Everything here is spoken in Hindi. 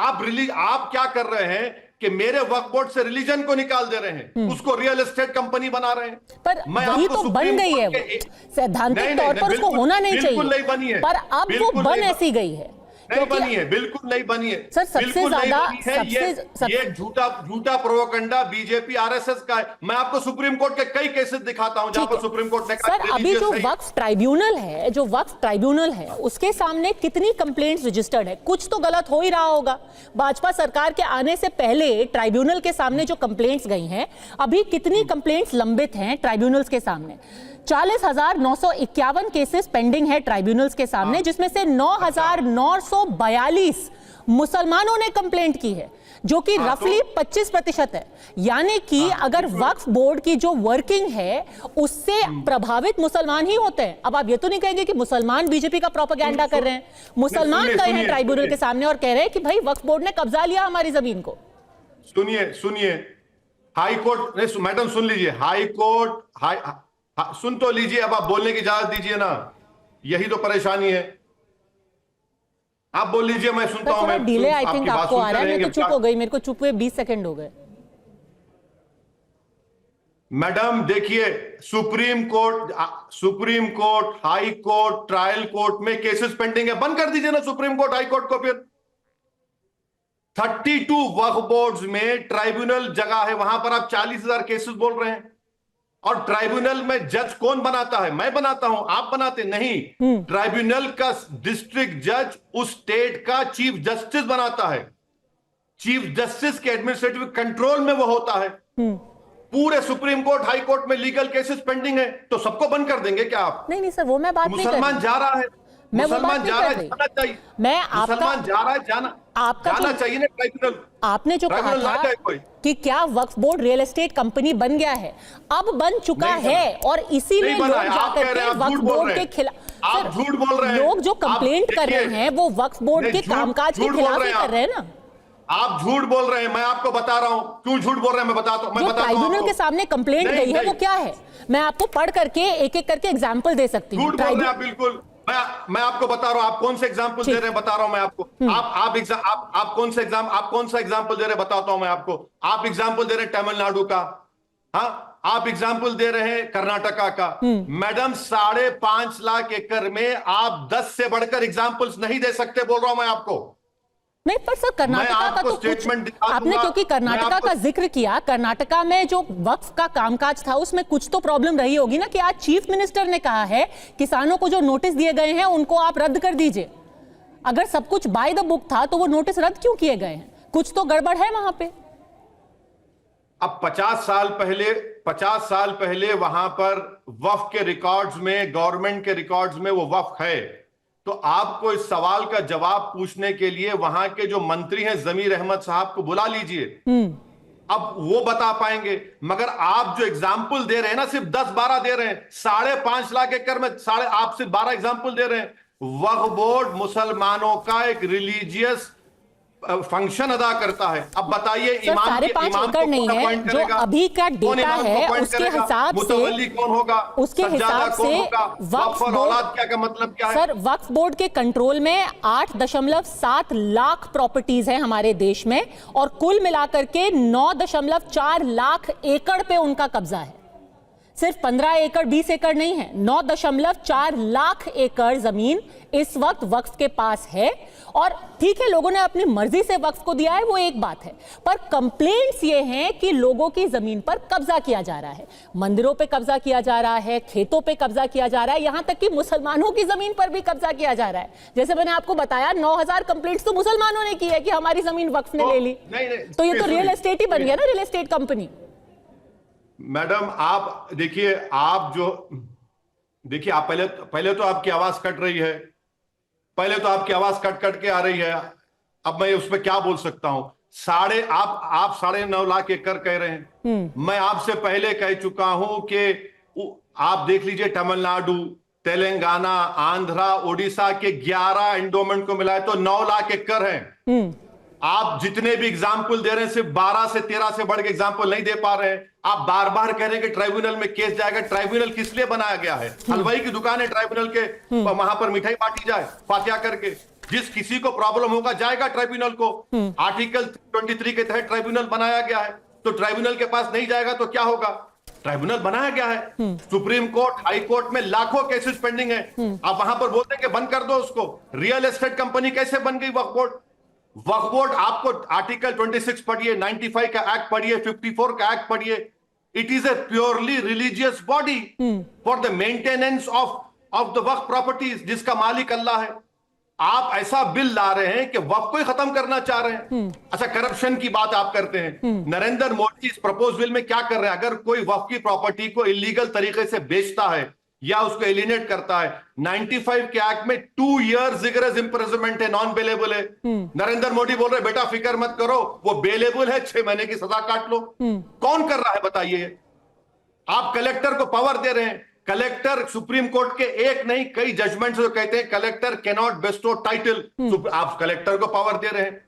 आप क्या कर रहे हैं कि मेरे वक्फ बोर्ड से रिलीजन को निकाल दे रहे हैं, उसको रियल एस्टेट कंपनी बना रहे हैं। पर वही तो बन गई है, सैद्धांतिक तौर पर उसको होना नहीं चाहिए, बिल्कुल नहीं बनी है, पर अब वो बन ऐसी गई है। नहीं बनी है, बिल्कुल नहीं बनी है सर। सबसे ज्यादा ये झूठा प्रोपेगेंडा बीजेपी आरएसएस का है। मैं आपको सुप्रीम कोर्ट के कई केसेस दिखाता हूं जहां पर सुप्रीम कोर्ट ने कहा सर अभी जो वक्फ ट्राइब्यूनल है उसके सामने कितनी कंप्लेंट्स रजिस्टर्ड है? कुछ तो गलत हो ही रहा होगा। भाजपा सरकार के आने से पहले ट्राइब्यूनल के सामने जो कंप्लेंट्स गई हैं, अभी कितनी कंप्लेंट्स लंबित हैं ट्राइब्यूनल्स के सामने? 40,951 केसेस पेंडिंग है ट्राइब्यूनल्स के सामने, जिसमें से 9,942 मुसलमानों ने कंप्लेंट की है, जो कि रफली 25% है। यानी कि अगर वक्फ बोर्ड की जो वर्किंग है उससे प्रभावित मुसलमान ही होते हैं। अब आप ये तो नहीं कहेंगे कि मुसलमान बीजेपी का प्रोपेगेंडा कर रहे हैं। मुसलमान गए हैं ट्राइब्यूनल के सामने और कह रहे हैं कि भाई वक्फ बोर्ड ने कब्जा लिया हमारी जमीन को। सुनिए हाई कोर्ट, मैडम सुन लीजिए, हाई कोर्ट सुन तो लीजिए, अब आप बोलने की इजाजत दीजिए ना, यही तो परेशानी है। आप बोल लीजिए, मैं सुनता हूं। मैं डिले आई थिंक आपको आ रहा है, मैं तो चुप हो गई, मेरे को चुप हुए 20 सेकंड हो गए। मैडम देखिए, supreme court, high court, trial court में केसेस पेंडिंग है, बंद कर दीजिए ना सुप्रीम कोर्ट, हाई कोर्ट को। फिर 32 वक्फ बोर्ड्स में ट्राइब्यूनल जगह है, वहां पर आप 40,000 केसेस बोल रहे हैं। और ट्राइब्यूनल में जज कौन बनाता है? मैं बनाता हूं, आप बनाते नहीं। ट्राइब्यूनल का डिस्ट्रिक्ट जज उस स्टेट का चीफ जस्टिस बनाता है। चीफ जस्टिस के एडमिनिस्ट्रेटिव कंट्रोल में वो होता है। पूरे सुप्रीम कोर्ट, हाई कोर्ट में लीगल केसेस पेंडिंग है, तो सबको बंद कर देंगे क्या आप? नहीं सर, वो मैं बात नहीं कर रही। मुसलमान जा रहा है, मुसलमान जा रहा है, जाना चाहिए। मुसलमान जा रहा है, जाना चाहिए ना ट्राइब्यूनल। आपने जो कहा था कि क्या वक्फ बोर्ड रियल एस्टेट कंपनी बन गया है, अब बन चुका है, और इसीलिए लोग जाकर के वक्फ बोर्ड के खिलाफ, आप झूठ बोल रहे हैं। लोग जो कंप्लेंट कर रहे हैं वो वक्फ बोर्ड के कामकाज के खिलाफ ही कर रहे हैं ना। आप झूठ बोल रहे हैं, मैं आपको बता रहा हूं क्यों झूठ बोल रहे हैं। मैं बताता हूं, जो ट्राइब्यूनल के सामने कंप्लेंट गई है वो क्या है, मैं आपको पढ़ करके एक एक करके एग्जाम्पल दे सकती हूँ। झूठ बोल रहे हैं आप, बिल्कुल। मैं आपको बता रहा हूं, आप कौन से एग्जांपल दे रहे हैं बता रहा हूं मैं आपको। आप कौन सा एग्जांपल दे रहे हैं बताता हूं मैं आपको। आप एग्जांपल दे रहे हैं तमिलनाडु का, हाँ, आप एग्जांपल दे रहे हैं कर्नाटका का। मैडम 5.5 लाख एकड़ में आप 10 से बढ़कर एग्जांपल्स नहीं दे सकते, बोल रहा हूं मैं आपको। नहीं पर सर, कर्नाटका का तो कुछ आपने, क्योंकि कर्नाटका का जिक्र किया, कर्नाटका में जो वक्फ का कामकाज था उसमें कुछ तो प्रॉब्लम रही होगी ना, कि आज चीफ मिनिस्टर ने कहा है किसानों को जो नोटिस दिए गए हैं उनको आप रद्द कर दीजिए। अगर सब कुछ बाय द बुक था तो वो नोटिस रद्द क्यों किए गए हैं? कुछ तो गड़बड़ है वहां पे। अब 50 साल पहले वहां पर वक्फ के रिकॉर्ड्स में, गवर्नमेंट के रिकॉर्ड्स में वो वक्फ है, तो आपको इस सवाल का जवाब पूछने के लिए वहां के जो मंत्री हैं जमीर अहमद साहब को बुला लीजिए, अब वो बता पाएंगे। मगर आप जो एग्जाम्पल दे रहे हैं ना, सिर्फ 10-12 दे रहे हैं। 5.5 लाख एकड़ में आप सिर्फ 12 एग्जाम्पल दे रहे हैं। वक्फ बोर्ड मुसलमानों का एक रिलीजियस फंक्शन अदा करता है। अब बताइए, इमाम 5.5 एकड़ नहीं है जो अभी का डेटा है, उसके हिसाब से कौन होगा, उसके हिसाब से वक्फ औलाद क्या का मतलब क्या है? सर, वक्फ बोर्ड के कंट्रोल में 8.7 लाख प्रॉपर्टीज हैं हमारे देश में, और कुल मिलाकर के 9.4 लाख एकड़ पे उनका कब्जा है। सिर्फ 15 एकड़ 20 एकड़ नहीं है, 9.4 लाख एकड़ जमीन इस वक्त वक्फ के पास है। और ठीक है, लोगों ने अपनी मर्जी से वक्फ को दिया है, वो एक बात है, पर कंप्लेंट्स ये हैं कि लोगों की जमीन पर कब्जा किया जा रहा है, मंदिरों पे कब्जा किया जा रहा है, खेतों पे कब्जा किया जा रहा है, यहां तक कि मुसलमानों की जमीन पर भी कब्जा किया जा रहा है। जैसे मैंने आपको बताया, 9,000 कंप्लेंट्स तो मुसलमानों ने की है कि हमारी जमीन वक्फ ने ले ली। तो ये तो रियल एस्टेट ही बन गया ना, रियल एस्टेट कंपनी। मैडम आप देखिए, आप पहले तो आपकी आवाज कट रही है, पहले तो आपकी आवाज कट के आ रही है। अब मैं उस पर क्या बोल सकता हूं? आप 9.5 लाख एकड़ कह रहे हैं। मैं आपसे पहले कह चुका हूं कि आप देख लीजिए, तमिलनाडु, तेलंगाना, आंध्रा, ओडिशा के 11 एंडोमेंट को मिलाए तो 9 लाख एकड़ हैं। आप जितने भी एग्जाम्पल दे रहे हैं, सिर्फ 12 से 13 से बढ़ के एग्जाम्पल नहीं दे पा रहे हैं। आप बार बार कह रहे हैं कि ट्राइब्यूनल में केस जाएगा। ट्राइब्यूनल किस लिए बनाया गया है? हलवाई की दुकान है ट्राइब्यूनल के, वहां पर मिठाई बांटी जाए फातिया करके। जिस किसी को प्रॉब्लम होगा जाएगा ट्राइब्यूनल को। आर्टिकल 23 के तहत ट्राइब्यूनल बनाया गया है, तो ट्राइब्यूनल के पास नहीं जाएगा तो क्या होगा? ट्राइब्यूनल बनाया गया है, सुप्रीम कोर्ट, हाई कोर्ट में लाखों केसेस पेंडिंग है। आप वहां पर बोलते हैं कि बंद कर दो उसको। रियल एस्टेट कंपनी कैसे बन गई वक्फ बोर्ड? वक्फ बोर्ड आपको आर्टिकल 26 पढ़िए, 95 का एक्ट पढ़िए, 54 का एक्ट पढ़िए। It is a purely religious body for the maintenance of the Waqf properties, जिसका मालिक अल्लाह है। आप ऐसा बिल ला रहे हैं कि वक्फ को ही खत्म करना चाह रहे हैं। अच्छा, करप्शन की बात आप करते हैं। नरेंद्र मोदी इस प्रपोज बिल में क्या कर रहे हैं? अगर कोई वक्फ की प्रॉपर्टी को इलीगल तरीके से बेचता है या उसको एलिनेट करता है, 95 के एक्ट में 2 years रिगरस इंप्रिजनमेंट है, नॉन बेलेबल है। नरेंद्र मोदी बोल रहे बेटा फिक्र मत करो, वो बेलेबल है, 6 महीने की सजा काट लो। कौन कर रहा है बताइए? आप कलेक्टर को पावर दे रहे हैं। कलेक्टर, सुप्रीम कोर्ट के एक नहीं कई जजमेंट जो कहते हैं कलेक्टर कैनॉट बेस्टो टाइटल, आप कलेक्टर को पावर दे रहे हैं।